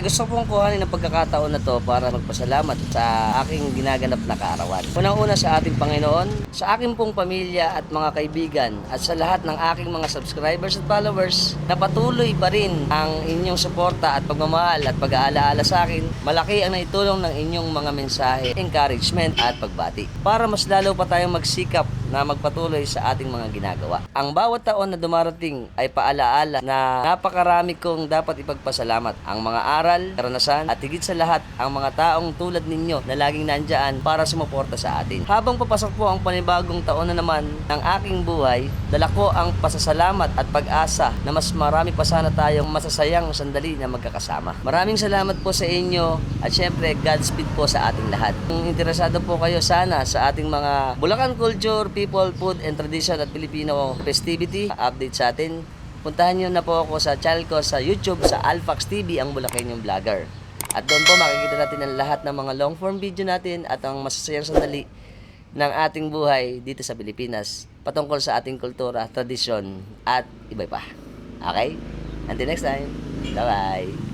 Gusto kong kuhanin ng pagkakataon na to para magpasalamat sa aking ginaganap na kaarawan. Unang-una sa ating Panginoon, sa aking pong pamilya at mga kaibigan, at sa lahat ng aking mga subscribers at followers na patuloy pa rin ang inyong suporta at pagmamahal at pag-aalaala sa akin. Malaki ang naitulong ng inyong mga mensahe, encouragement at pagbati para mas lalo pa tayong magsikap na magpatuloy sa ating mga ginagawa. Ang bawat taon na dumarating ay paalaala na napakarami kong dapat ipagpasalamat. Ang mga aral, karanasan at higit sa lahat ang mga taong tulad ninyo na laging nandyan para sumuporta sa atin. Habang papasok po ang panibagong taon na naman ng aking buhay, dala ko ang pasasalamat at pag-asa na mas marami pa sana tayong masasayang sandali na magkakasama. Maraming salamat po sa inyo at syempre Godspeed po sa ating lahat. Kung interesado po kayo sana sa ating mga Bulacan culture, people, food and tradition at Filipino festivity, update sa atin, puntahan nyo na po ako sa channel ko sa YouTube sa Alfax TV, ang Bulakenyong Vlogger. At doon po makikita natin ang lahat ng mga long form video natin at ang masasayang sandali ng ating buhay dito sa Pilipinas patungkol sa ating kultura, tradisyon at iba pa. Okay? Until next time. Bye-bye.